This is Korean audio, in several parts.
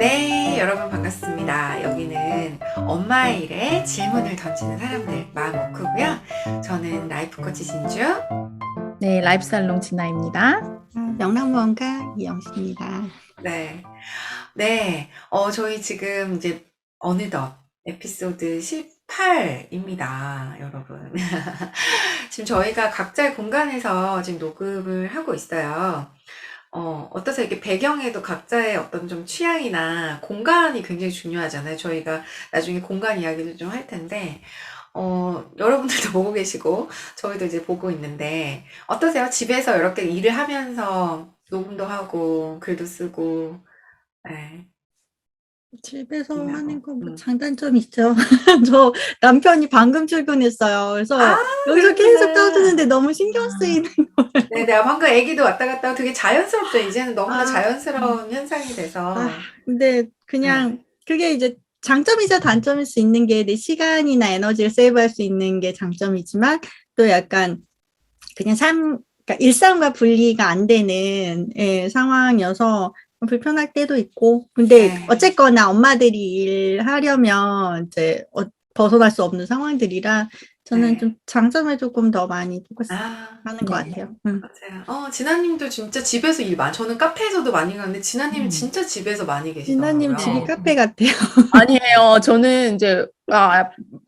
네, 여러분 반갑습니다. 여기는 엄마의 일에 질문을 던지는 사람들 마음워크고요. 저는 라이프 코치 진주. 네, 라이프 살롱 진아입니다. 명랑무언가 이영식입니다. 네, 네, 저희 지금 이제 어느덧 에피소드 18입니다, 여러분. 지금 저희가 각자의 공간에서 지금 녹음을 하고 있어요. 어떠세요? 이렇게 배경에도 각자의 어떤 좀 취향이나 공간이 굉장히 중요하잖아요. 저희가 나중에 공간 이야기도 좀 할 텐데, 여러분들도 보고 계시고, 저희도 이제 보고 있는데, 어떠세요? 집에서 이렇게 일을 하면서 녹음도 하고, 글도 쓰고, 네, 집에서 일하고. 하는 거 뭐 장단점 있죠. 저 남편이 방금 출근했어요. 아, 그래서 여기서 계속 그렇구나. 떠드는데 너무 신경 쓰이는. 네, 내가 방금 애기도 왔다 갔다 하고 되게 자연스럽죠. 이제는 너무나 아, 자연스러운 현상이 아, 돼서. 근데 네. 그냥 그게 이제 장점이자 단점일 수 있는 게 내 시간이나 에너지를 세이브할 수 있는 게 장점이지만 또 약간 그냥 그러니까 일상과 분리가 안 되는 상황이어서 불편할 때도 있고. 근데 네. 어쨌거나 엄마들이 일하려면 이제 벗어날 수 없는 상황들이라 저는 네. 좀 장점에 조금 더 많이 포커스 아, 하는 것 네. 같아요. 맞아요. 진아님도 진짜 집에서 일 저는 카페에서도 많이 가는데, 진아님은 진짜 집에서 많이 진아님 집이 계시더라고요. 카페 같아요. 아니에요. 저는 이제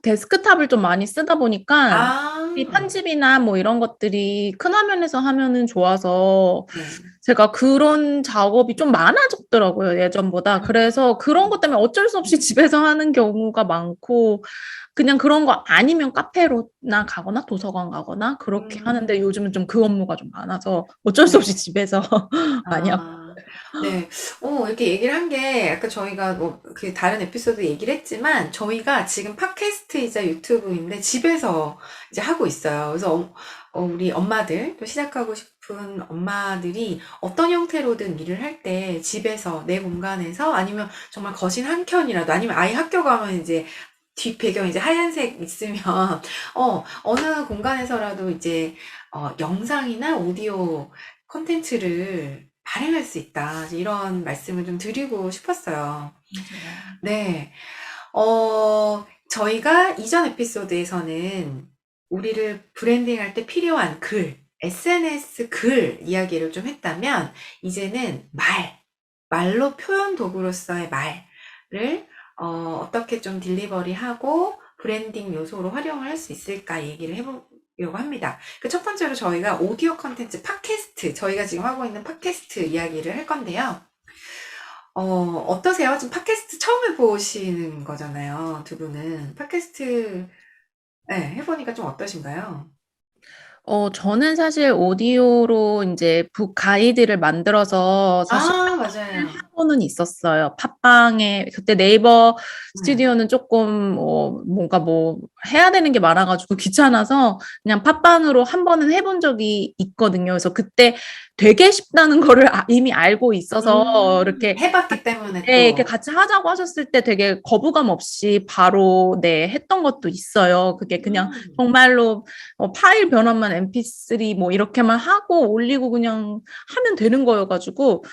데스크탑을 좀 많이 쓰다 보니까 아, 이 편집이나 뭐 이런 것들이 큰 화면에서 하면은 좋아서 네. 제가 그런 작업이 좀 많아졌더라고요, 예전보다. 그래서 그런 것 때문에 어쩔 수 없이 집에서 하는 경우가 많고, 그냥 그런 거 아니면 카페로나 가거나 도서관 가거나 그렇게 음, 하는데 요즘은 좀 그 업무가 좀 많아서 어쩔 수 네. 없이 집에서 많이 하고. 아, 네. 이렇게 얘기를 한 게, 아까 저희가 뭐, 그 다른 에피소드 얘기를 했지만, 저희가 지금 팟캐스트이자 유튜브인데, 집에서 이제 하고 있어요. 그래서, 우리 엄마들, 또 시작하고 싶은 엄마들이 어떤 형태로든 일을 할 때, 집에서, 내 공간에서, 아니면 정말 거실 한켠이라도, 아니면 아이 학교 가면 이제, 뒷 배경 이제 하얀색 있으면, 어느 공간에서라도 이제, 영상이나 오디오 콘텐츠를 발행할 수 있다. 이런 말씀을 좀 드리고 싶었어요. 네. 저희가 이전 에피소드에서는 우리를 브랜딩할 때 필요한 글, SNS 글 이야기를 좀 했다면, 이제는 말로 표현 도구로서의 말을 어떻게 좀 딜리버리하고 브랜딩 요소로 활용을 할 수 있을까 얘기를 해보려고 합니다. 그 첫 번째로 저희가 오디오 컨텐츠 팟캐스트, 저희가 지금 하고 있는 팟캐스트 이야기를 할 건데요. 어떠세요? 지금 팟캐스트 처음 해보시는 거잖아요, 두 분은. 팟캐스트, 네, 해보니까 좀 어떠신가요? 저는 사실 오디오로 이제 북 가이드를 만들어서 사실 아, 맞아요. 하고는 있었어요. 팟빵에 그때 네이버 네. 스튜디오는 조금 뭔가 뭐 해야 되는 게 많아가지고 귀찮아서 그냥 팟빵으로 한 번은 해본 적이 있거든요. 그래서 그때 되게 쉽다는 거를 이미 알고 있어서 이렇게 해봤기 때문에 네, 이렇게 또, 같이 하자고 하셨을 때 되게 거부감 없이 바로 네, 했던 것도 있어요. 그게 그냥 음, 정말로 파일 변환만 MP3 뭐 이렇게만 하고 올리고 그냥 하면 되는 거여가지고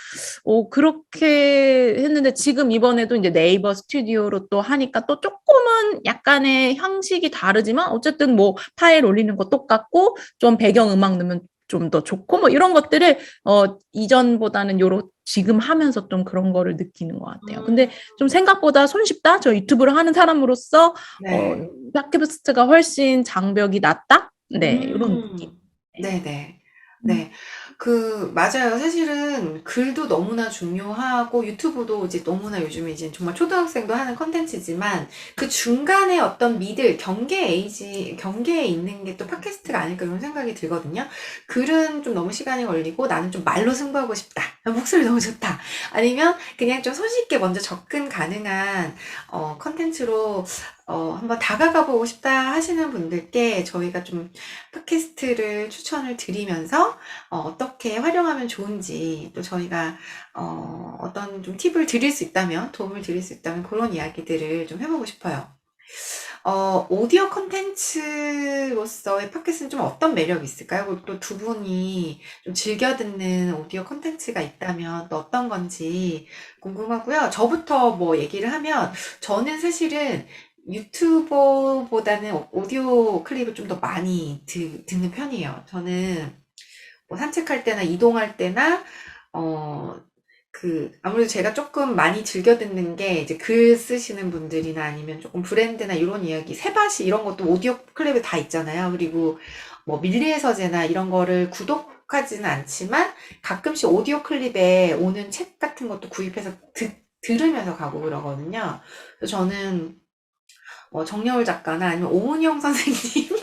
그렇게 했는데 지금 이번에도 이제 네이버 스튜디오로 또 하니까 또 조금은 약간의 형식이 다르지만 어쨌든 뭐 파일 올리는 거 똑같고 좀 배경음악 넣으면 좀 더 좋고 뭐 이런 것들을 이전보다는 요런 지금 하면서 좀 그런 거를 느끼는 것 같아요. 근데 음, 좀 생각보다 손쉽다? 저 유튜브를 하는 사람으로서 네. 팟캐스트가 훨씬 장벽이 낮다? 네, 이런 느낌. 음. 네네. 음. 네. 맞아요. 사실은 글도 너무나 중요하고 유튜브도 이제 너무나 요즘에 이제 정말 초등학생도 하는 컨텐츠지만 그 중간에 어떤 경계에 있는 게 또 팟캐스트가 아닐까 이런 생각이 들거든요. 글은 좀 너무 시간이 걸리고 나는 좀 말로 승부하고 싶다. 목소리 너무 좋다. 아니면 그냥 좀 손쉽게 먼저 접근 가능한 컨텐츠로 한번 다가가 보고 싶다 하시는 분들께 저희가 좀 팟캐스트를 추천을 드리면서 어떻게 활용하면 좋은지 또 저희가 어떤 좀 팁을 드릴 수 있다면 도움을 드릴 수 있다면 그런 이야기들을 좀 해보고 싶어요. 오디오 콘텐츠로서의 팟캐스트는 좀 어떤 매력이 있을까요? 그리고 또 두 분이 좀 즐겨 듣는 오디오 콘텐츠가 있다면 또 어떤 건지 궁금하고요. 저부터 뭐 얘기를 하면 저는 사실은 유튜버보다는 오디오 클립을 좀 더 많이 듣는 편이에요. 저는 뭐 산책할 때나 이동할 때나 어, 아무래도 제가 조금 많이 즐겨 듣는 게 이제 글 쓰시는 분들이나 아니면 조금 브랜드나 이런 이야기, 세바시 이런 것도 오디오 클립에 다 있잖아요. 그리고 뭐 밀리의 서재나 이런 거를 구독하지는 않지만 가끔씩 오디오 클립에 오는 책 같은 것도 구입해서 들으면서 가고 그러거든요. 그래서 저는 정여울 작가나 아니면 오은영 선생님,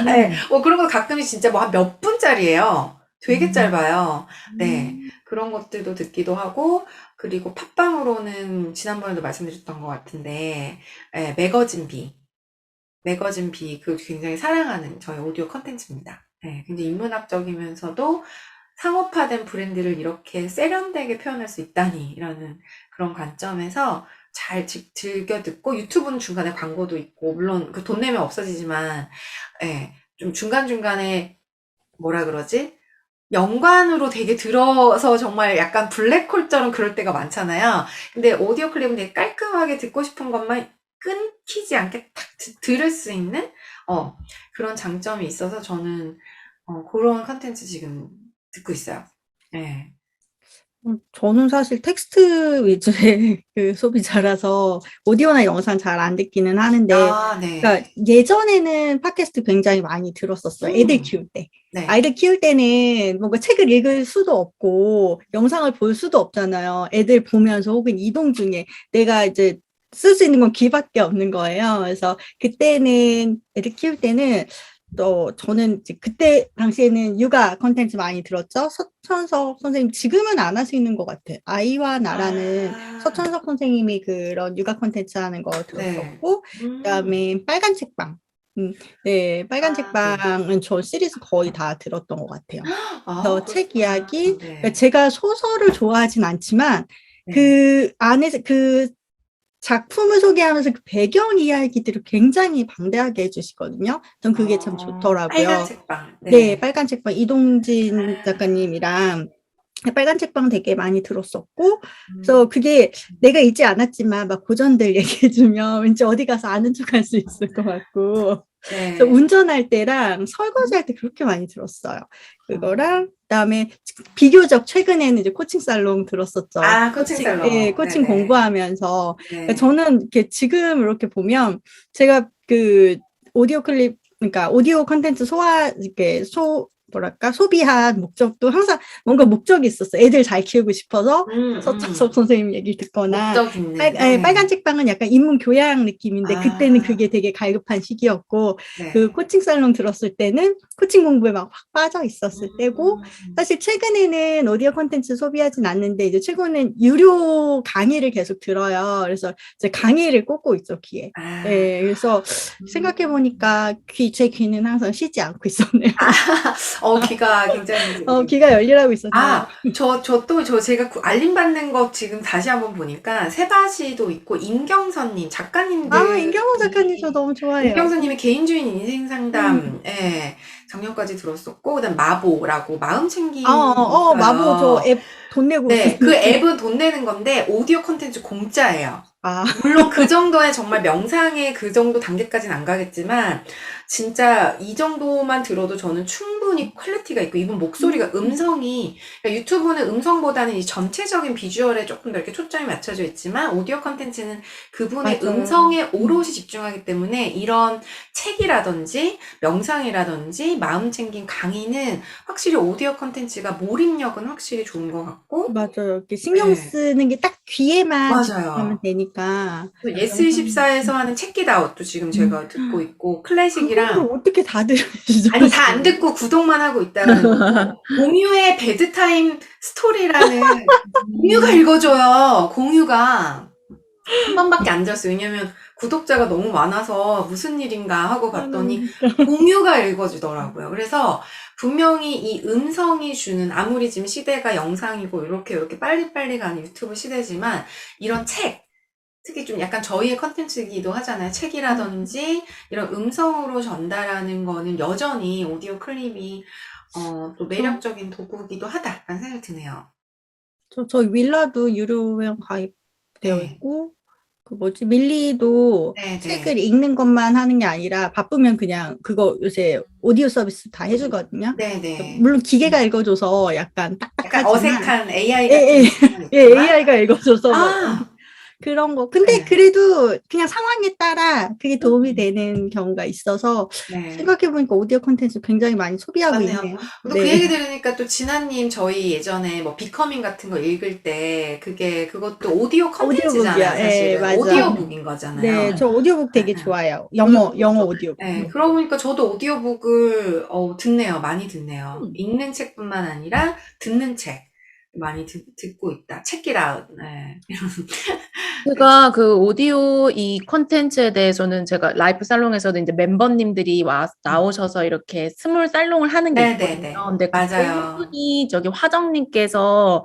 네, 그런 거 가끔씩 진짜 뭐 한 몇 분짜리예요. 되게 짧아요. 네. 그런 것들도 듣기도 하고, 그리고 팟빵으로는 지난번에도 말씀드렸던 것 같은데, 예, 매거진 비, 굉장히 사랑하는 저의 오디오 컨텐츠입니다. 예, 굉장히 인문학적이면서도 상업화된 브랜드를 이렇게 세련되게 표현할 수 있다니라는 그런 관점에서 잘 즐겨 듣고, 유튜브는 중간에 광고도 있고, 물론 돈 내면 없어지지만, 예, 좀 중간중간에 뭐라 그러지? 연관으로 되게 들어서 정말 약간 블랙홀처럼 그럴 때가 많잖아요. 근데 오디오 클립은 되게 깔끔하게 듣고 싶은 것만 끊기지 않게 탁 들을 수 있는 그런 장점이 있어서 저는 그런 컨텐츠 지금 듣고 있어요. 네. 저는 사실 텍스트 위주의 그 소비자라서 오디오나 영상 잘 안 듣기는 하는데, 아, 네. 그러니까 예전에는 팟캐스트 굉장히 많이 들었었어요. 애들 키울 때. 네. 아이들 키울 때는 뭔가 책을 읽을 수도 없고, 영상을 볼 수도 없잖아요. 애들 보면서 혹은 이동 중에 내가 이제 쓸 수 있는 건 귀밖에 없는 거예요. 그래서 그때는, 애들 키울 때는 저는 이제 그때 당시에는 육아 컨텐츠 많이 들었죠. 서천석 선생님, 지금은 안 하시는 것 같아요. 아이와 나라는 서천석 선생님이 그런 육아 컨텐츠 하는 거 네. 들었었고, 그다음에 빨간 책방. 네, 빨간 네. 책방은 저 시리즈 거의 다 들었던 것 같아요. 그래서 책 그렇구나. 이야기, 네. 그러니까 제가 소설을 좋아하진 않지만, 네. 그 안에서 그 작품을 소개하면서 그 배경 이야기들을 굉장히 방대하게 해주시거든요. 전 그게 참 좋더라고요. 빨간 책방. 네, 빨간 책방 이동진 작가님이랑 빨간 책방 되게 많이 들었었고, 그래서 그게 내가 읽지 않았지만 막 고전들 얘기해주면 왠지 어디 가서 아는 척 할 수 있을 것 같고, 네. 그래서 운전할 때랑 설거지할 때 그렇게 많이 들었어요. 그거랑 그다음에 비교적 최근에는 이제 코칭 살롱 들었었죠. 코칭 살롱. 예, 코칭 네네. 공부하면서. 네. 그러니까 저는 이렇게 지금 이렇게 보면 제가 그 오디오 클립, 그러니까 오디오 컨텐츠 뭐랄까, 소비한 목적도 항상 뭔가 목적이 있었어요. 애들 잘 키우고 싶어서 서천석 선생님 얘기를 듣거나, 목적 있는. 빨간 책방은 약간 인문 교양 느낌인데, 그때는 그게 되게 갈급한 시기였고, 네. 그 코칭 살롱 들었을 때는 코칭 공부에 막 확 빠져 있었을 때고, 사실 최근에는 오디오 콘텐츠 소비하진 않는데, 이제 최근에는 유료 강의를 계속 들어요. 그래서 이제 강의를 꽂고 있죠, 귀에. 네, 그래서 생각해보니까 제 귀는 항상 쉬지 않고 있었네요. 귀가 굉장히. 귀가 열일하고 있었네요. 제가 알림받는 거 지금 다시 한번 보니까 세바시도 있고, 임경선님, 작가님들. 임경선 작가님 저 너무 좋아해요. 임경선님의 개인주인 인생 상담에 작년까지 들었었고, 그다음 마보라고 마음 챙김. 마보 저 앱 돈 내고. 네, 그 앱은 돈 내는 건데, 오디오 콘텐츠 공짜예요. 물론 그 정도의 정말 명상의 그 정도 단계까지는 안 가겠지만, 진짜 이 정도만 들어도 저는 충분히 퀄리티가 있고, 이분 목소리가 음성이, 그러니까 유튜브는 음성보다는 이 전체적인 비주얼에 조금 더 이렇게 초점이 맞춰져 있지만, 오디오 컨텐츠는 그분의 맞아요. 음성에 오롯이 집중하기 때문에 이런 책이라든지 명상이라든지 마음 챙김 강의는 확실히 오디오 컨텐츠가 몰입력은 확실히 좋은 것 같고. 맞아요. 이렇게 신경 쓰는 게 딱 귀에만 집중하면 되니까. 예스24에서 하는 체키다웃도 지금 제가 듣고 있고, 클래식이랑. 그걸 어떻게 다 들으시죠? 아니, 다 안 듣고 구독만 하고 있다가 공유의 배드타임 스토리라는. 공유가 읽어줘요. 공유가 한 번밖에 안 들었어요. 왜냐면 구독자가 너무 많아서 무슨 일인가 하고 봤더니 공유가 읽어주더라고요. 그래서 분명히 이 음성이 주는, 아무리 지금 시대가 영상이고 이렇게 빨리빨리 가는 유튜브 시대지만, 이런 책, 특히 좀 약간 저희의 컨텐츠이기도 하잖아요. 책이라든지 이런 음성으로 전달하는 거는 여전히 오디오 클립이 또 매력적인 도구이기도 하다라는 생각이 드네요. 저희 윌라도 유료 회원 가입되어 네. 있고, 그 뭐지, 밀리도 네, 책을 네. 읽는 것만 하는 게 아니라 바쁘면 그냥 그거 요새 오디오 서비스 다 해주거든요. 네, 네. 물론 기계가 읽어줘서 약간 약간 딱딱하지만, 어색한 AI 예, 같은 예, 느낌은 예, 있지만, AI가 읽어줘서 막 아, 그런 거. 근데 네. 그래도 그냥 상황에 따라 그게 도움이 되는 경우가 있어서 네. 생각해보니까 오디오 콘텐츠 굉장히 많이 소비하고 맞네요. 있네요. 또 그 얘기 네. 들으니까 또 진아님 저희 예전에 뭐 비커밍 같은 거 읽을 때 그것도 오디오 컨텐츠잖아요, 오디오북이야. 예, 사실은. 맞아. 오디오북인 네, 거잖아요. 저 오디오북 되게 예, 예. 좋아해요. 영어 오디오북. 네, 그러고 보니까 저도 오디오북을 듣네요. 많이 듣네요. 음. 읽는 책뿐만 아니라 듣는 책 많이 듣고 있다. 체크 아웃. 네. 제가 그 오디오 이 콘텐츠에 대해서는 제가 라이프 살롱에서도 이제 멤버님들이 나오셔서 이렇게 스몰 살롱을 하는 게 있거든요. 네네네. 근데 그때 한 맞아요. 분이 저기 화정님께서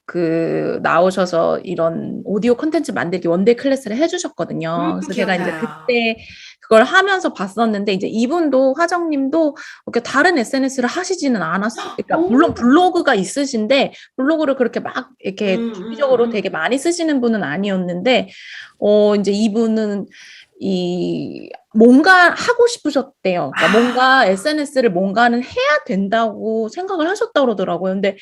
그 나오셔서 이런 오디오 콘텐츠 만들기 원데이 클래스를 해주셨거든요. 그래서 제가 이제 기억나요. 그때 그걸 하면서 봤었는데 이제 이분도 화정님도 이렇게 다른 SNS를 하시지는 않았어요. 그러니까 물론 오, 블로그가 있으신데 블로그를 그렇게 막 이렇게 음, 음, 주기적으로 되게 음. 많이 쓰시는 분은 아니었는데 이제 이분은 이 뭔가 하고 싶으셨대요. 그러니까 뭔가 아, SNS를 뭔가는 해야 된다고 생각을 하셨다고 그러더라고요. 근데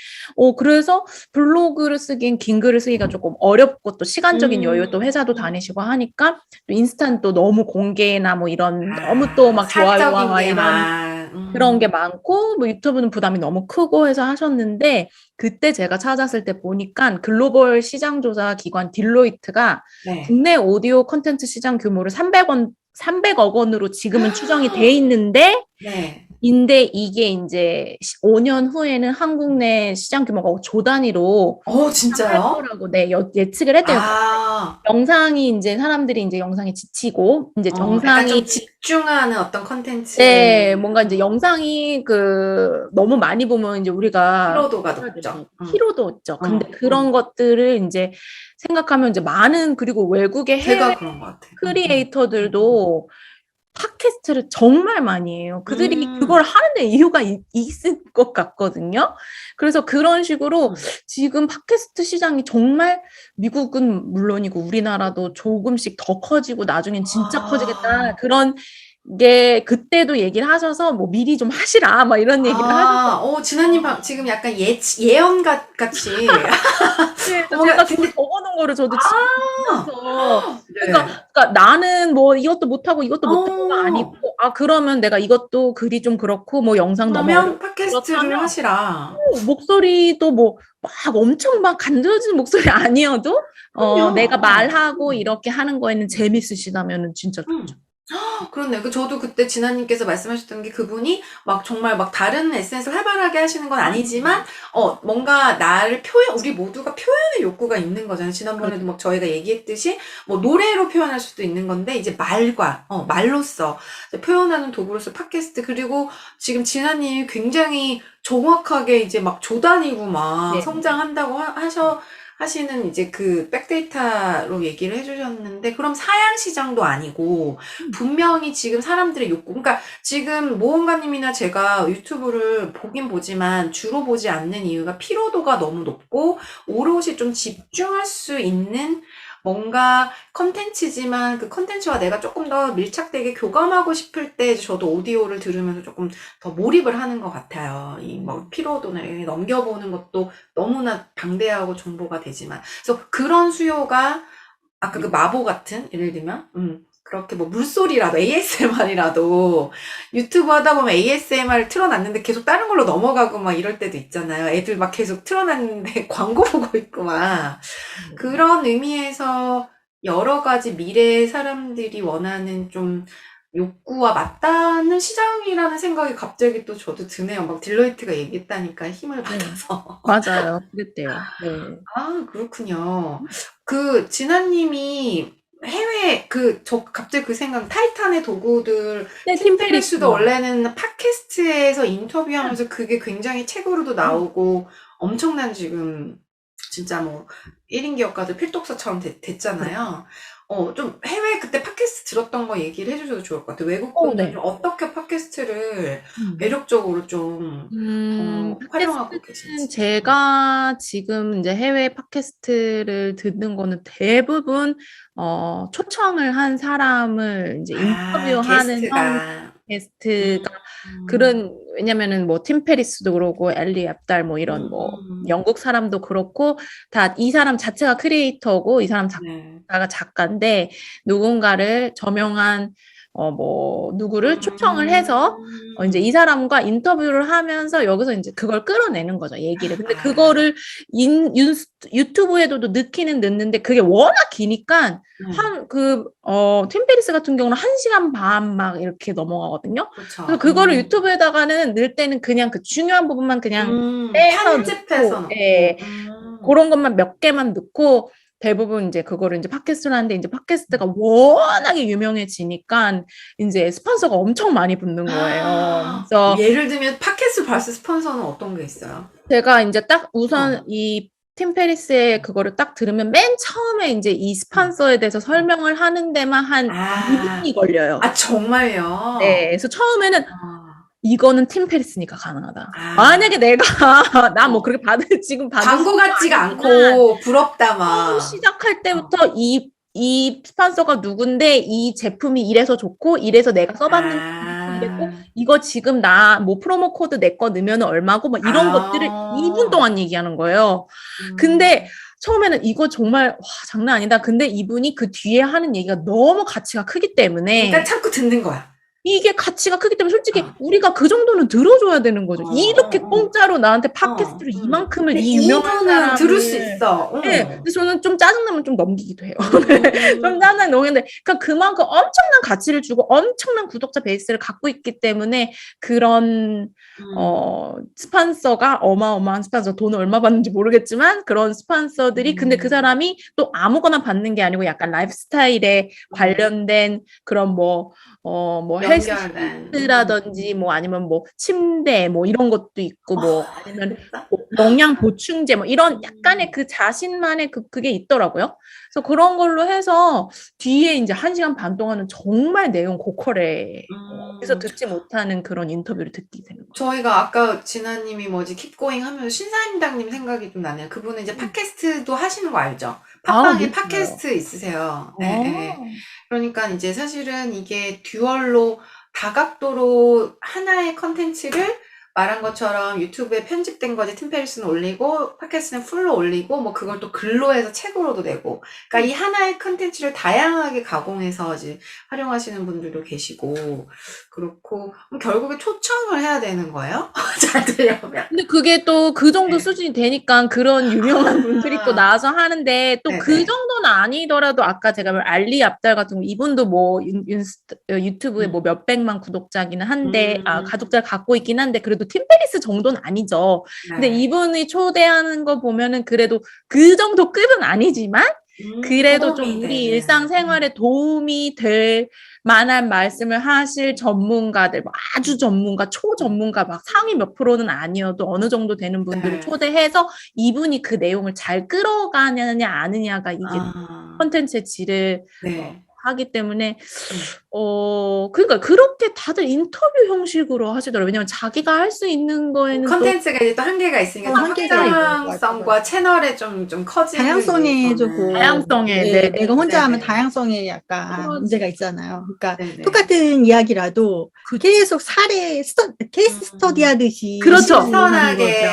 그래서 블로그를 쓰긴 긴 글을 쓰기가 조금 어렵고 또 시간적인 여유 또 회사도 음. 다니시고 하니까 또 인스타는 또 너무 공개나 뭐 이런 너무 또 막 좋아요와 사적인 막 이런 게만, 그런 게 많고 뭐 유튜브는 부담이 너무 크고 해서 하셨는데 그때 제가 찾았을 때 보니까 글로벌 시장 조사 기관 딜로이트가 네. 국내 오디오 콘텐츠 시장 규모를 300억 원으로 지금은 추정이 돼 있는데 네. 이게 이제 5년 후에는 한국 내 시장 규모가 조 단위로 할 진짜요? 거라고 예측을 했대요. 그러니까 아, 영상이 이제 사람들이 이제 영상에 지치고 이제 약간 좀 정상이 집중하는 어떤 컨텐츠에 네, 뭔가 이제 영상이 너무 많이 보면 이제 우리가 피로도가 뭐라 해야 높죠. 되지? 피로도 있죠. 근데 응, 응. 그런 것들을 이제 생각하면 이제 그리고 외국의 해외 제가 그런 것 같아요. 크리에이터들도 팟캐스트를 정말 많이 해요. 그들이 음, 그걸 하는데 이유가 있을 것 같거든요. 그래서 그런 식으로 음. 지금 팟캐스트 시장이 정말 미국은 물론이고 우리나라도 조금씩 더 커지고 나중엔 진짜 커지겠다. 아, 그런 게 그때도 얘기를 하셔서 뭐 미리 좀 하시라 막 이런 얘기를 진아님 하셨거든요. 지금 약간 예언 같이. 네, 그래서 뭔가, 제가 저도 근데, 적어놓은 거를 저도 지금 보면서 네. 그러니까 나는 뭐 이것도 못하고 이것도 못하고가 아니고 어, 그러면 내가 이것도 글이 좀 그렇고 뭐 영상 너무 그러면 어렵고 팟캐스트를 그렇다면 하시라. 목소리도 뭐 막 엄청 막 간드러지는 목소리 아니어도 내가 그럼요. 말하고 이렇게 하는 거에는 재밌으시다면은 진짜 좋죠. 음. 그렇네요. 저도 그때 진아님께서 말씀하셨던 게 그분이 막 정말 막 다른 SNS를 활발하게 하시는 건 아니지만, 뭔가 나를 우리 모두가 표현의 욕구가 있는 거잖아요. 그렇죠. 지난번에도 막 저희가 얘기했듯이, 뭐 노래로 표현할 수도 있는 건데, 이제 말로써, 표현하는 도구로서 팟캐스트, 그리고 지금 진아님이 굉장히 정확하게 이제 막 조단위고 막 네. 성장한다고 하시는 이제 그 백데이터로 얘기를 해주셨는데, 그럼 사양 시장도 아니고, 분명히 지금 사람들의 욕구, 그러니까 지금 모험가님이나 제가 유튜브를 보긴 보지만 주로 보지 않는 이유가 피로도가 너무 높고, 오롯이 좀 집중할 수 있는 뭔가 컨텐츠지만 그 컨텐츠와 내가 조금 더 밀착되게 교감하고 싶을 때 저도 오디오를 들으면서 조금 더 몰입을 하는 것 같아요. 이 뭐 피로도를 넘겨보는 것도 너무나 방대하고 정보가 되지만. 그래서 그런 수요가 아까 그 마보 같은, 예를 들면, 그렇게 뭐 물소리라도, ASMR이라도, 유튜브 하다 보면 ASMR 틀어놨는데 계속 다른 걸로 넘어가고 막 이럴 때도 있잖아요. 애들 막 계속 틀어놨는데 광고 보고 있고 막. 그런 의미에서 여러 가지 미래의 사람들이 원하는 좀 욕구와 맞닿는 시장이라는 생각이 갑자기 또 저도 드네요. 막 딜러이트가 얘기했다니까 힘을 네. 받아서. 맞아요. 그랬대요. 네. 그렇군요. 진아님이 갑자기 그 생각, 타이탄의 도구들, 네, 팀 팀 페리스도 페리스요. 원래는 팟캐스트에서 인터뷰하면서 그게 굉장히 책으로도 나오고 엄청난 지금 진짜 뭐 1인 기업가들 필독서처럼 됐잖아요. 좀 해외 그때 팟캐스트 들었던 거 얘기를 해주셔도 좋을 것 같아요. 외국 분들은 네. 어떻게 팟캐스트를 매력적으로 좀 활용하고 팟캐스트는 계신지. 제가 지금 이제 해외 팟캐스트를 듣는 거는 대부분 초청을 한 사람을 이제 인터뷰하는 형 게스트가. 게스트가 음, 왜냐면은 뭐 팀 페리스도 그러고 엘리 앱달 뭐 이런 뭐 영국 사람도 그렇고 다 이 사람 자체가 크리에이터고 이 사람 네. 작가가 작가인데 누군가를 저명한 뭐 누구를 초청을 해서 이제 이 사람과 인터뷰를 하면서 여기서 이제 그걸 끌어내는 거죠, 얘기를. 근데 그거를 유튜브에도 넣기는 넣는데 그게 워낙 기니까 팀 페리스 같은 경우는 1시간 반 막 이렇게 넘어가거든요. 그렇죠. 그래서 그거를 유튜브에다가는 넣을 때는 그냥 그 중요한 부분만 그냥 빼서 편집해서 넣고, 넣고. 예, 그런 것만 몇 개만 넣고 대부분 이제 그거를 이제 팟캐스트를 하는데 이제 팟캐스트가 워낙에 유명해지니까 이제 스폰서가 엄청 많이 붙는 거예요. 그래서 예를 들면 팟캐스트 vs 스폰서는 어떤 게 있어요? 제가 이제 딱 우선 이 팀 페리스의 그거를 딱 들으면 맨 처음에 이제 이 스폰서에 대해서 설명을 하는 데만 한 2분이 걸려요. 정말요? 네, 그래서 처음에는 이거는 팀 페리스니까 가능하다. 아. 만약에 내가 나 뭐 그렇게 지금 광고 같지가 않고 부럽다 막. 시작할 때부터 이 스폰서가 누군데 이 제품이 이래서 좋고 이래서 내가 써봤는데 이랬고 이거 지금 나 뭐 프로모 코드 내 거 넣으면 얼마고 뭐 이런 것들을 2분 동안 얘기하는 거예요. 근데 처음에는 이거 정말 와 장난 아니다. 근데 이분이 그 뒤에 하는 얘기가 너무 가치가 크기 때문에 그러니까 참고 듣는 거야. 이게 가치가 크기 때문에 솔직히 우리가 그 정도는 들어줘야 되는 거죠. 이렇게 공짜로 나한테 팟캐스트로 이만큼을 이 유명한 사람을 들을 수 있어. 네, 근데 저는 좀 짜증나면 좀 넘기기도 해요. 좀 짜증나면 넘기는데 그러니까 그만큼 엄청난 가치를 주고 엄청난 구독자 베이스를 갖고 있기 때문에 그런 스폰서가 어마어마한 스폰서 돈을 얼마 받는지 모르겠지만 그런 스폰서들이 근데 그 사람이 또 아무거나 받는 게 아니고 약간 라이프스타일에 관련된 그런 뭐 헬스라든지 뭐 아니면 뭐 침대 뭐 이런 것도 있고 뭐 아니면 뭐 영양 보충제 뭐 이런 약간의 그 자신만의 그게 있더라고요. 그래서 그런 걸로 해서 뒤에 이제 1시간 반 동안은 정말 내용 고퀄에 그래서 듣지 못하는 그런 인터뷰를 듣게 되는 거예요. 저희가 아까 진아님이 뭐지 킵고잉 하면서 신사임당님 생각이 좀 나네요. 그분은 이제 팟캐스트도 하시는 거 알죠? 팟빵에 팟캐스트 있으세요. 네. 그러니까 이제 사실은 이게 듀얼로 다각도로 하나의 컨텐츠를 말한 것처럼 유튜브에 편집된 거지 팀 페리스는 올리고 팟캐스트는 풀로 올리고 뭐 그걸 또 글로 해서 책으로도 내고 그러니까 이 하나의 컨텐츠를 다양하게 가공해서 이제 활용하시는 분들도 계시고 그렇고 그럼 결국에 초청을 해야 되는 거예요? 잘 되려면. 근데 그게 또 그 정도 수준이 되니까 그런 유명한 분들이 또 나와서 하는데 또 그 정도는 아니더라도 아까 제가 알리 압달 같은 거 이분도 뭐 유튜브에 뭐 몇백만 구독자기는 한데 가족자를 갖고 있긴 한데 그래도 팀 페리스 정도는 아니죠. 근데 이분이 초대하는 거 보면은 그래도 그 정도 급은 아니지만 그래도 좀 우리 일상생활에 도움이 될 만한 말씀을 하실 전문가들, 뭐 아주 전문가, 초전문가, 막 상위 몇 프로는 아니어도 어느 정도 되는 분들을 초대해서 이분이 그 내용을 잘 끌어가느냐, 아느냐가 이게 콘텐츠의 질을 하기 때문에 그러니까 그렇게 다들 인터뷰 형식으로 하시더라고요. 왜냐면 자기가 할 수 있는 거에는 컨텐츠가 이제 또 한계가 있으니까 확장성과 채널에 좀 커지는 다양성에 조금 다양성에 내가 혼자 하면 다양성에 약간 문제가 있잖아요. 그러니까 똑같은 이야기라도 계속 케이스 스터디 하듯이 그렇죠. 신선하게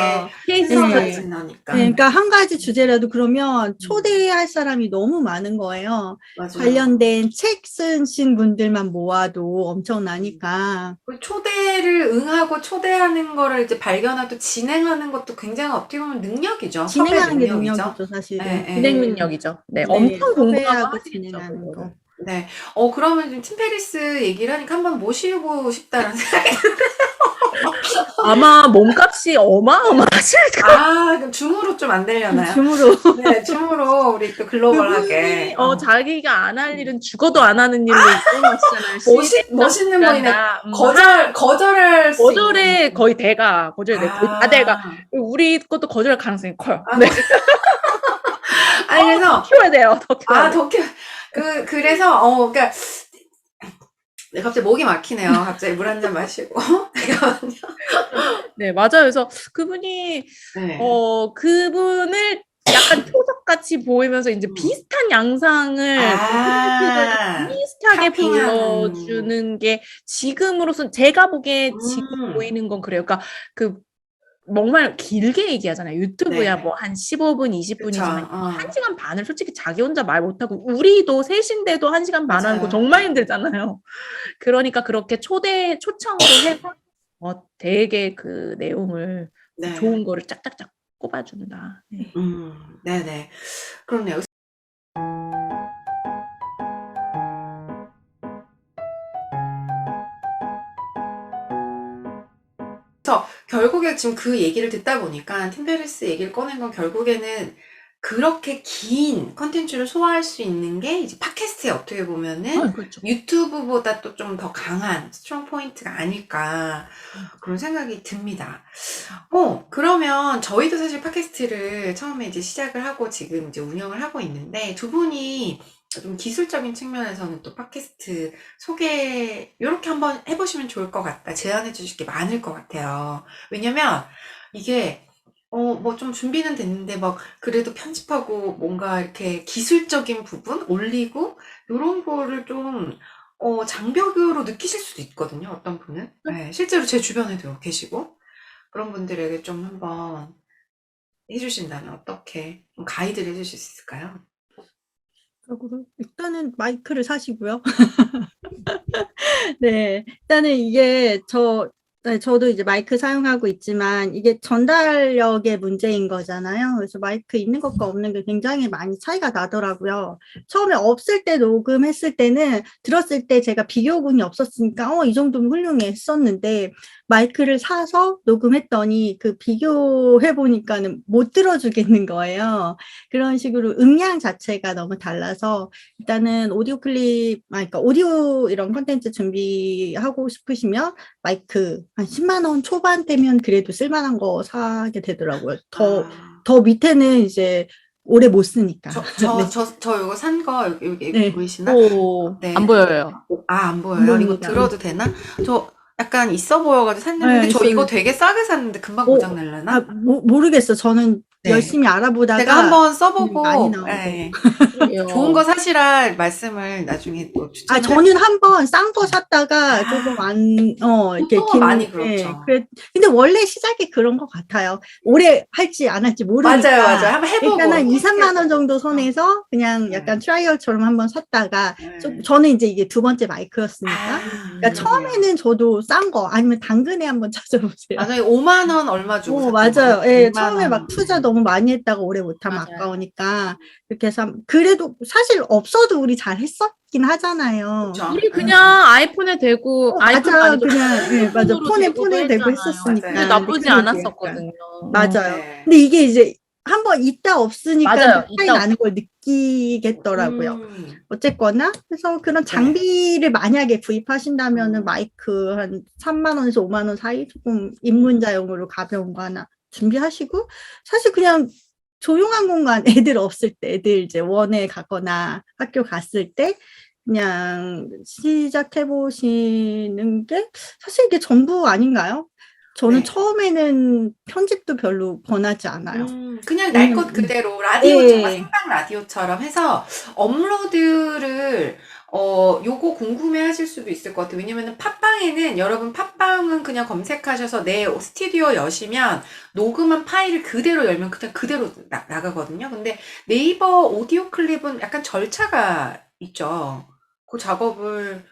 케이스 스터디 나니까. 그러니까 한 가지 주제라도 그러면 초대할 사람이 너무 많은 거예요. 맞아요. 관련된 책 쓰신 분들만 모아도 엄청나니까. 초대를 응하고 초대하는 거를 이제 발견하고 진행하는 것도 굉장히 어떻게 보면 능력이죠. 진행하는 게 능력이죠, 사실은. 진행 능력이죠. 네, 엄청 공부하고 진행하는 거. 네. 그러면 지금 팀 페리스 얘기를 하니까 한번 모시고 싶다는 생각이 아마 몸값이 어마어마하실 거예요. 그럼 줌으로 좀 안 되려나요? 줌으로. 네, 줌으로 우리 또 글로벌하게. 자기가 안 할 일은 죽어도 안 하는 일로 있잖아요. 멋있는 분이네. 거절할 수 거절에 거의 대가, 거의 다 대가. 우리 것도 거절할 가능성이 커요. 네. 아니, 그래서, 키워야 돼요. 더 키워야 아, 돼요. 그래서, 그러니까, 네, 갑자기 목이 막히네요. 갑자기 물 한 잔 마시고. 잠깐만요. 네, 맞아요. 그래서 그분이 네. 그분을 약간 초석같이 보이면서 이제 음. 비슷한 양상을 아, 비슷하게 카피하는. 보여주는 게 지금으로선 제가 보기에 지금 음. 보이는 건 그래요. 그러니까 그 정말 길게 얘기하잖아요. 유튜브야 네. 뭐 한 15분, 그쵸. 20분이지만 1시간 반을 솔직히 자기 혼자 말 못하고 우리도 셋인데도 1시간 반 하는 거 맞아요. 정말 힘들잖아요. 그러니까 그렇게 초청으로 해서 되게 그 내용을 네. 좋은 거를 짝짝짝 꼽아준다. 네. 네네. 그렇네요. 그래서 결국에 지금 그 얘기를 듣다 보니까 팀페리스 얘기를 꺼낸 건 결국에는 그렇게 긴 컨텐츠를 소화할 수 있는 게 이제 팟캐스트에 어떻게 보면은 그렇죠. 유튜브보다 또 좀 더 강한 스트롱 포인트가 아닐까 그런 생각이 듭니다. 그러면 저희도 사실 팟캐스트를 처음에 이제 시작을 하고 지금 이제 운영을 하고 있는데 두 분이 좀 기술적인 측면에서는 또 팟캐스트 소개 이렇게 한번 해보시면 좋을 것 같다. 제안해 주실 게 많을 것 같아요. 왜냐면 이게 뭐 좀 준비는 됐는데 막 그래도 편집하고 뭔가 이렇게 기술적인 부분 올리고 이런 거를 좀 장벽으로 느끼실 수도 있거든요. 어떤 분은. 네, 실제로 제 주변에도 계시고 그런 분들에게 좀 한번 해주신다면 어떻게 좀 가이드를 해주실 수 있을까요? 일단은 마이크를 사시고요. 네, 일단은 이게 저도 이제 마이크 사용하고 있지만 이게 전달력의 문제인 거잖아요. 그래서 마이크 있는 것과 없는 게 굉장히 많이 차이가 나더라고요. 처음에 없을 때 녹음했을 때는 들었을 때 제가 비교군이 없었으니까 이 정도면 훌륭해 했었는데 마이크를 사서 녹음했더니 그 비교해 보니까는 못 들어주겠는 거예요. 그런 식으로 음량 자체가 너무 달라서 일단은 오디오 클립, 그러니까 오디오 이런 콘텐츠 준비하고 싶으시면 마이크 한 10만 원 초반대면 그래도 쓸만한 거 사게 되더라고요. 더 밑에는 이제 오래 못 쓰니까. 저 요거 산 거 여기 네. 보이시나? 네. 안 보여요. 안 보여요? 안 이거 보입니다. 들어도 되나? 저 약간 있어 보여가지고 샀는데 네, 저 이거 있어요. 되게 싸게 샀는데 금방 고장 날라나? 모르겠어. 저는 네. 열심히 알아보다가 제가 한번 많이 써보고 나오고. 좋은 거 사시라 말씀을 나중에 또 추천을 저는 한번 싼 거 샀다가 조금 이렇게 보통은 많이 그렇죠. 근데 원래 시작이 그런 것 같아요. 오래 할지 안 할지 모르니까. 맞아요. 한번 해보고. 일단 한 2, 3만 원 정도 손해서 그냥 약간 트라이얼처럼 한번 샀다가 저는 이제 이게 두 번째 마이크였으니까. 그러니까 처음에는 저도 싼 거 아니면 당근에 한번 찾아보세요. 맞아요. 5만 원 얼마 주고 맞아요. 예, 6만 처음에 막 원. 투자 너무 많이 했다가 오래 못하면 맞아요. 아까우니까 그렇게 해서 그래도 사실 없어도 우리 잘 했었긴 하잖아요. 그렇죠. 우리 그냥 아이폰에 대고 아이폰 맞아요. 아니고 그냥 맞아. 폰에 대고 했었으니까. 맞아요. 나쁘지 근데 않았었거든요. 맞아요. 네. 근데 이게 이제 한번 있다 없으니까 맞아요. 차이 있다 나는 걸 느끼겠더라고요. 어쨌거나 그래서 그런 장비를 만약에 구입하신다면은 마이크 한 3만 원에서 5만 원 사이 조금 입문자용으로 가벼운 거 하나 준비하시고 사실 그냥 조용한 공간 애들 없을 때 애들 이제 원에 가거나 학교 갔을 때 그냥 시작해 보시는 게 사실 이게 전부 아닌가요? 저는 처음에는 편집도 별로 권하지 않아요. 그냥 날 것 그대로 라디오처럼 생방 라디오처럼 해서 업로드를 요거 궁금해 하실 수도 있을 것 같아요. 왜냐면은 팟빵에는 여러분 팟빵은 그냥 검색하셔서 내 스튜디오 여시면 녹음한 파일을 그대로 열면 그냥 그대로 나가거든요. 근데 네이버 오디오 클립은 약간 절차가 있죠. 그 작업을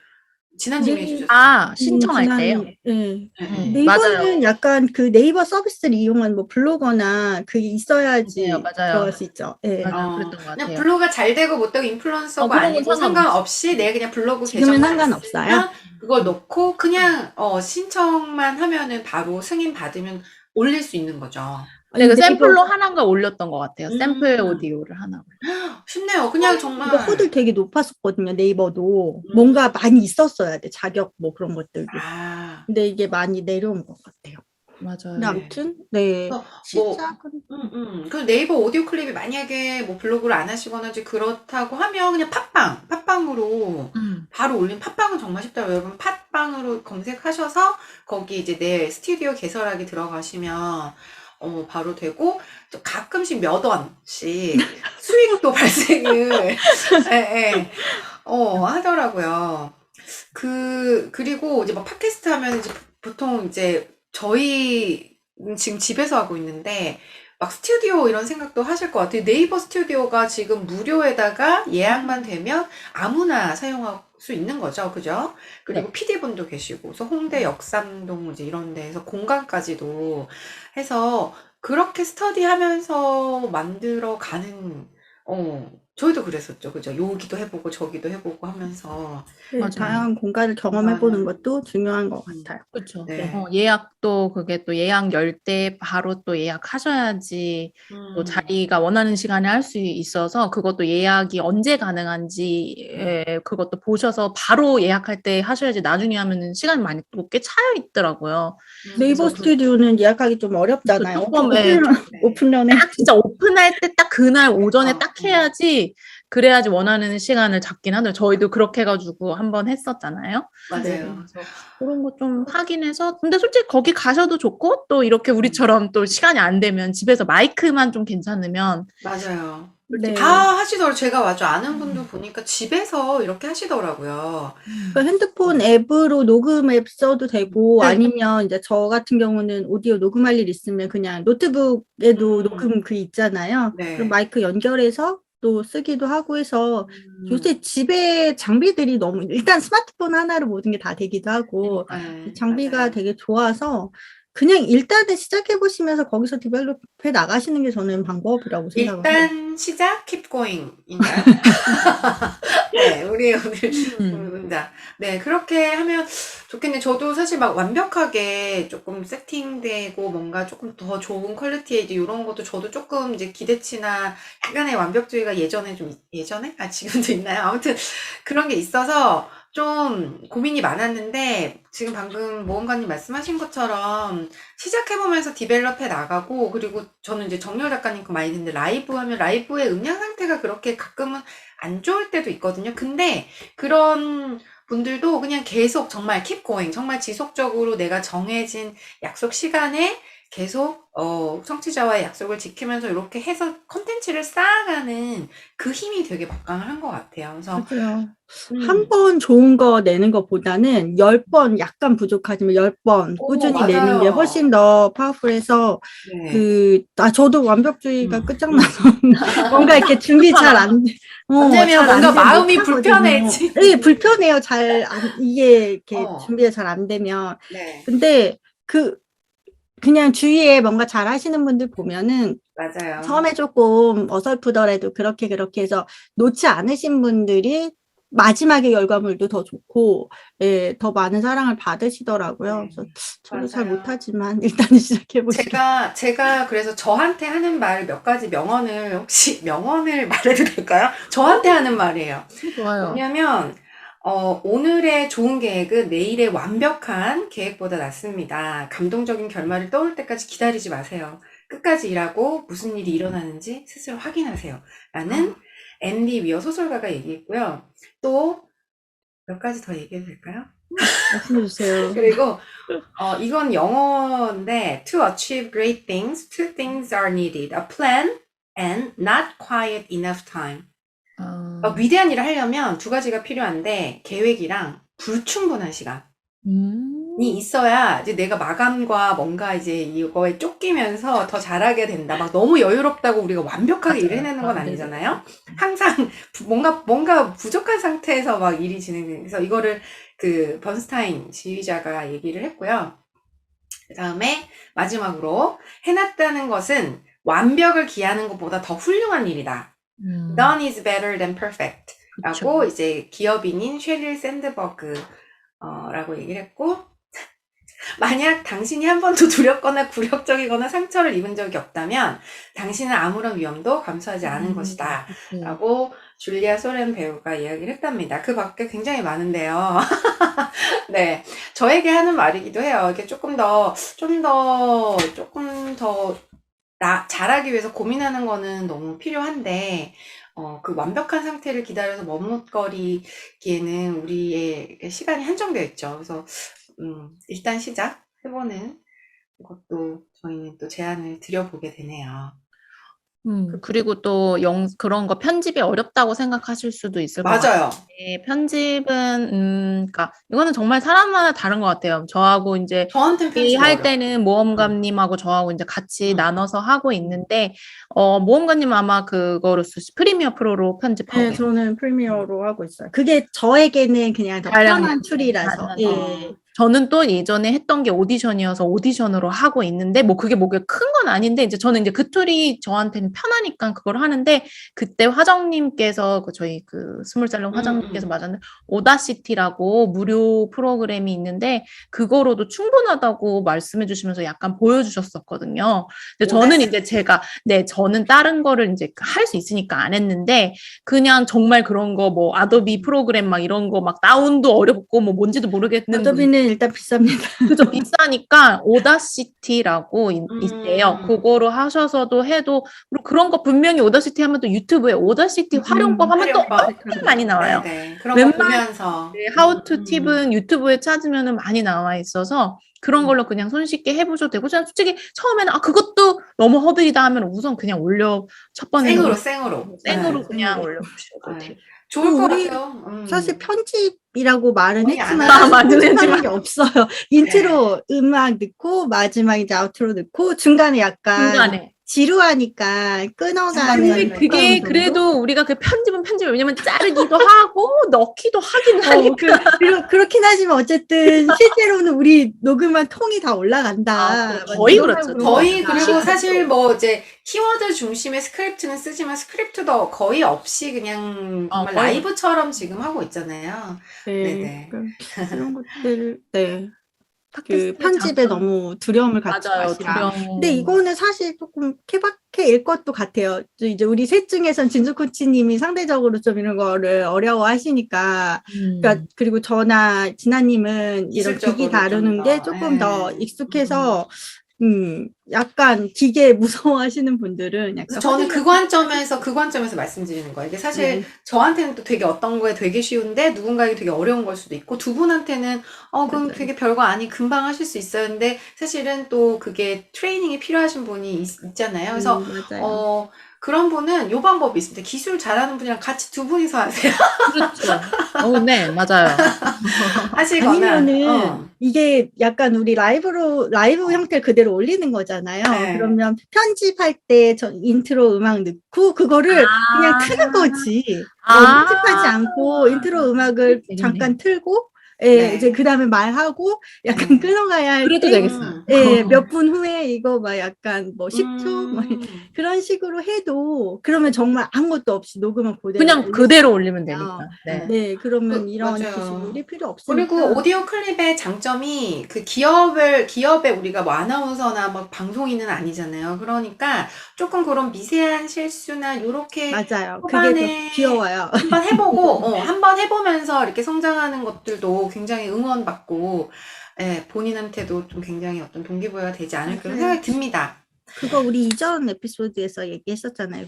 진아님이 해주셨어요. 신청할 때요? 네이버는 맞아요. 약간 그 네이버 서비스를 이용한 뭐 블로거나 그게 있어야지 맞아요. 들어갈 수 있죠. 네. 맞아요. 그랬던 것 같아요. 그냥 블로그가 잘 되고 못 되고 인플루언서가 그런 건 아니고 상관없이. 상관없이 내가 그냥 블로그 지금은 계정만 상관없어요. 있으면 그걸 넣고 그냥 신청만 하면은 바로 승인 받으면 올릴 수 있는 거죠. 네, 그 샘플로 하나가 올렸던 것 같아요. 샘플 오디오를 하나. 쉽네요. 그냥 정말. 이거 허들 되게 높았었거든요. 네이버도. 뭔가 많이 있었어야 돼. 자격 뭐 그런 것들도. 근데 이게 많이 내려온 것 같아요. 맞아요. 근데 아무튼 네 그래서 뭐 시작은 그 네이버 오디오 클립이 만약에 뭐 블로그를 안 하시거나 이제 그렇다고 하면 그냥 팟빵으로 음. 바로 팟빵은 정말 쉽더라고요. 여러분 팟빵으로 검색하셔서 거기 이제 내 스튜디오 개설하기 들어가시면 바로 되고 또 가끔씩 몇 원씩 수익도 발생을 예, 예. 하더라고요. 그리고 이제 뭐 팟캐스트 하면 이제 보통 이제 저희 지금 집에서 하고 있는데 막 스튜디오 이런 생각도 하실 것 같아요. 네이버 스튜디오가 지금 무료에다가 예약만 되면 아무나 사용할 수 있는 거죠. 그죠? 그리고 네. PD분도 계시고, 그래서 홍대 역삼동 이제 이런 데에서 공간까지도 해서 그렇게 스터디하면서 만들어 가는, 저희도 그랬었죠. 그죠? 여기도 해보고 저기도 해보고 하면서. 네, 맞아요. 다양한 공간을 경험해보는 것도 중요한 것 같아요. 그렇죠. 네. 예약도 그게 또 예약 열 때 바로 또 예약하셔야지 또 음, 자리가 원하는 시간에 할 수 있어서 그것도 예약이 언제 가능한지 그것도 보셔서 바로 예약할 때 하셔야지 나중에 하면은 시간이 많이 또 꽤 차여 있더라고요. 네이버 그래서 스튜디오는 예약하기 좀 어렵잖아요. 조금 네. 오픈런에. 딱 진짜 오픈할 때 딱 그날 오전에 딱 음. 해야지 그래야지 원하는 시간을 잡긴 하더라고요. 저희도 그렇게 해가지고 한번 했었잖아요. 맞아요. 그래서 그런 거 좀 확인해서 근데 솔직히 거기 가셔도 좋고 또 이렇게 우리처럼 또 시간이 안 되면 집에서 마이크만 좀 괜찮으면 맞아요. 네. 다 하시더라고요. 제가 맞아 아는 분들 보니까 집에서 이렇게 하시더라고요. 그 핸드폰 앱으로 녹음 앱 써도 되고 네. 아니면 이제 저 같은 경우는 오디오 녹음할 일 있으면 그냥 노트북에도 음. 녹음 그 있잖아요. 네. 그럼 마이크 연결해서 또 쓰기도 하고 해서 음. 요새 집에 장비들이 너무 일단 스마트폰 하나로 모든 게 다 되기도 하고 네, 장비가 맞아요. 되게 좋아서 그냥 일단은 시작해 보시면서 거기서 디벨롭해 나가시는 게 저는 방법이라고 생각을 해요. 일단 시작 keep going인가요? 네, 우리 오늘 문장. 네, 그렇게 하면 좋겠네. 저도 사실 막 완벽하게 조금 세팅되고 뭔가 조금 더 좋은 퀄리티의 이런 것도 저도 조금 이제 기대치나 약간의 완벽주의가 예전에? 아, 지금도 있나요? 아무튼 그런 게 있어서 좀 고민이 많았는데 지금 방금 모험가님 말씀하신 것처럼 시작해보면서 디벨롭해 나가고 그리고 저는 이제 정렬 작가님 거 많이 듣는데 라이브 하면 라이브의 음량 상태가 그렇게 가끔은 안 좋을 때도 있거든요. 근데 그런 분들도 그냥 계속 정말 keep going, 정말 지속적으로 내가 정해진 약속 시간에 계속 청취자와의 약속을 지키면서 이렇게 해서 컨텐츠를 쌓아가는 그 힘이 되게 막강한 것 같아요. 그래서 맞아요. 한 번 좋은 거 내는 것보다는 10번 약간 부족하지만 10번 꾸준히 내는 게 맞아요. 훨씬 더 파워풀해서 네. 저도 완벽주의가 끝장나서 뭔가 이렇게 준비 잘 안, 왜냐면 잘 안 뭔가 되면 마음이 못하거든요. 불편해지. 네, 불편해요. 이게 이렇게 어. 준비가 잘 안 되면. 네, 근데 그냥 주위에 뭔가 잘 하시는 분들 보면은 맞아요. 처음에 조금 어설프더라도 그렇게 해서 놓지 않으신 분들이 마지막에 결과물도 더 좋고, 예, 더 많은 사랑을 받으시더라고요. 네, 그래서 저도 잘 맞아요. 못하지만 일단은 시작해보시죠. 제가 그래서 저한테 하는 말 몇 가지 명언을 혹시 명언을 말해도 될까요? 저한테 하는 말이에요. 좋아요. 뭐냐면 오늘의 좋은 계획은 내일의 완벽한 계획보다 낫습니다. 감동적인 결말을 떠올 때까지 기다리지 마세요. 끝까지 일하고 무슨 일이 일어나는지 스스로 확인하세요. 라는 앤디 위어 소설가가 얘기했고요. 또 몇 가지 더 얘기해도 될까요? 말씀해주세요. 그리고 이건 영어인데 to achieve great things, two things are needed. A plan and not quiet enough time. 위대한 일을 하려면 두 가지가 필요한데 계획이랑 불충분한 시간이 있어야 이제 내가 마감과 뭔가 이제 이거에 쫓기면서 더 잘하게 된다. 막 너무 여유롭다고 우리가 완벽하게 일을 해내는 건 아니잖아요. 항상 뭔가 부족한 상태에서 막 일이 진행되는. 그래서 이거를 그 번스타인 지휘자가 얘기를 했고요. 그 다음에 마지막으로 해놨다는 것은 완벽을 기하는 것보다 더 훌륭한 일이다. Done is better than perfect. 라고 이제 기업인인 셰릴 샌드버그 라고 얘기를 했고 만약 당신이 한 번도 두렵거나 굴욕적이거나 상처를 입은 적이 없다면 당신은 아무런 위험도 감수하지 않은 것이다. 라고 줄리아 소렌 배우가 이야기를 했답니다. 그 밖에 굉장히 많은데요. 네. 저에게 하는 말이기도 해요. 이렇게 조금 더 잘하기 위해서 고민하는 거는 너무 필요한데, 그 완벽한 상태를 기다려서 머뭇거리기에는 우리의 시간이 한정되어 있죠. 그래서, 일단 시작해보는 것도 저희는 또 제안을 드려보게 되네요. 그리고 또 그런 거 편집이 어렵다고 생각하실 수도 있을 것 맞아요. 같은데, 편집은, 그러니까, 이거는 정말 사람마다 다른 것 같아요. 저하고 이제, 저한테는 편집이 할 어려워요. 때는 모험가님하고 저하고 이제 같이 음. 나눠서 하고 있는데, 모험가님 아마 그거로 프리미어 프로로 편집하고 네, 저는 프리미어로 하고 있어요. 그게 저에게는 그냥 더 다양한 편한 툴이라서. 다양한, 예. 저는 또 예전에 했던 게 오디션이어서 오디션으로 하고 있는데, 뭐 그게 뭐 큰 건 아닌데, 이제 저는 이제 그 툴이 저한테는 편하니까 그걸 하는데, 그때 화정님께서, 저희 그 스물살롱 화정님께서 맞았는데, 오다시티라고 무료 프로그램이 있는데, 그거로도 충분하다고 말씀해 주시면서 약간 보여주셨었거든요. 근데 저는 이제 저는 다른 거를 이제 할 수 있으니까 안 했는데, 그냥 정말 그런 거, 뭐, 아도비 프로그램 막 이런 거 막 다운도 어렵고, 뭐 뭔지도 모르겠는 아도비는 일단 비쌉니다. 그죠. 비싸니까 오다시티라고 있대요. 그거로 하셔서도 해도 그리고 그런 거 분명히 오다시티 하면 또 유튜브에 오다시티 활용법 하면 또 활용법. 엄청 많이 나와요. 네네. 그런 거 웬만한 보면서. How to 팁은 유튜브에 찾으면 많이 나와 있어서 그런 걸로 그냥 손쉽게 해보셔도 되고 저는 솔직히 처음에는 그것도 너무 허들이다 하면 우선 그냥 첫 번에는 생으로. 생으로 네. 그냥 올려보셔도 돼요. 좋을 것 우리 같아요. 사실 편집이라고 말은 거의 안 했지만 하죠. 편집하는 했지만. 게 없어요. 인트로 음악 넣고 마지막 이제 아우트로 넣고 중간에 약간 중간에. 지루하니까 끊어가는. 근데 그게 정도? 그래도 우리가 그 편집은 왜냐면 자르기도 하고 넣기도 하긴 하니까. 그렇긴 하지만 어쨌든 실제로는 우리 녹음한 통이 다 올라간다. 거의 그렇죠. 거의 그리고 사실 뭐 이제 키워드 중심의 스크립트는 쓰지만 스크립트도 거의 없이 그냥 정말 라이브처럼 지금 하고 있잖아요. 네네. 이런 것들 그 편집에 너무 두려움을 갖지 마시라. 근데 이거는 사실 조금 케바케일 것도 같아요. 이제 우리 셋 중에선 진주 코치님이 상대적으로 좀 이런 거를 어려워하시니까, 그러니까 그리고 저나 진아님은 이런 기기 다루는 게 조금 더 익숙해서. 약간 기계 무서워하시는 분들은 약간 저는 그 관점에서 말씀드리는 거예요. 이게 사실 저한테는 또 되게 어떤 거에 되게 쉬운데 누군가에게 되게 어려운 걸 수도 있고 두 분한테는 그럼 되게 별거 아니 금방 하실 수 있어요. 근데 사실은 또 그게 트레이닝이 필요하신 분이 있잖아요. 그래서 그런 분은 요 방법이 있습니다. 기술 잘하는 분이랑 같이 두 분이서 하세요. 그렇죠. 네, 맞아요. 하시거나. 아니면은 이게 약간 우리 라이브 형태를 그대로 올리는 거잖아요. 네. 그러면 편집할 때 저 인트로 음악 넣고 그거를 그냥 트는 거지. 편집하지 않고 인트로 음악을 잠깐 틀고 이제 그 다음에 말하고 약간 끊어가야 할 그래도 되겠어요. 몇 분 후에 이거 막 약간 뭐 10초 뭐 그런 식으로 해도 그러면 정말 아무것도 없이 녹음은 그냥 그대로 올리면 되니까. 네, 그러면 이런 기술이 필요 없으니까. 그리고 오디오 클립의 장점이 그 기업에 우리가 뭐 아나운서나 막 방송인은 아니잖아요. 그러니까 조금 그런 미세한 실수나 요렇게 맞아요. 그게 더 귀여워요. 한번 해보고 한번 해보면서 이렇게 성장하는 것들도 굉장히 응원받고 본인한테도 좀 굉장히 어떤 동기부여가 되지 않을까 그런 생각이 듭니다. 그거 우리 이전 에피소드에서 얘기했었잖아요.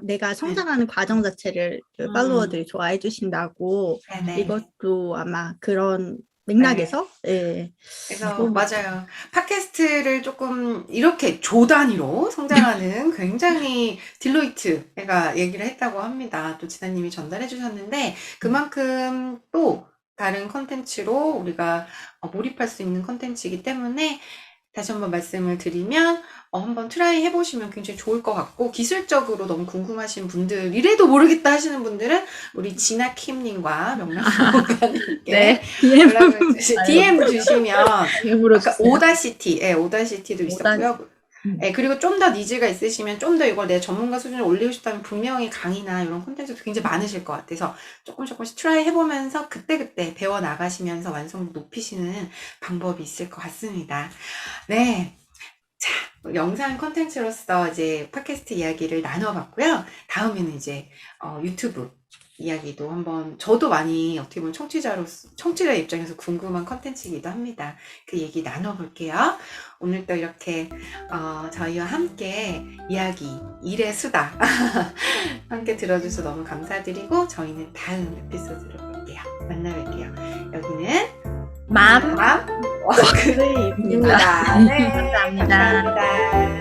내가 성장하는 과정 자체를 팔로워들이 좋아해 주신다고. 이것도 아마 그런 맥락에서 그래서 맞아요. 팟캐스트를 조금 이렇게 조 단위로 성장하는 굉장히 딜로이트가 얘기를 했다고 합니다. 또 지사님이 전달해 주셨는데 그만큼 또 다른 컨텐츠로 우리가 몰입할 수 있는 컨텐츠이기 때문에 다시 한번 말씀을 드리면 한번 트라이 해보시면 굉장히 좋을 것 같고 기술적으로 너무 궁금하신 분들 이래도 모르겠다 하시는 분들은 우리 진아킴님과 명랑목가님께 DM 주시면 아까 오다시티도 있었고요. 예, 그리고 좀 더 니즈가 있으시면 좀 더 이걸 내 전문가 수준을 올리고 싶다면 분명히 강의나 이런 콘텐츠도 굉장히 많으실 것 같아서 조금씩 트라이 해보면서 그때그때 배워나가시면서 완성도 높이시는 방법이 있을 것 같습니다. 네. 자, 영상 콘텐츠로서 이제 팟캐스트 이야기를 나눠봤고요. 다음에는 이제 유튜브 이야기도 한번 저도 많이 어떻게 보면 청취자 입장에서 궁금한 콘텐츠이기도 합니다. 그 얘기 나눠볼게요. 오늘 또 이렇게 저희와 함께 이야기 일의 수다 함께 들어주셔서 너무 감사드리고 저희는 다음 에피소드로 볼게요. 만나뵐게요. 여기는 맘 그레이입니다. 네, 감사합니다. 감사합니다.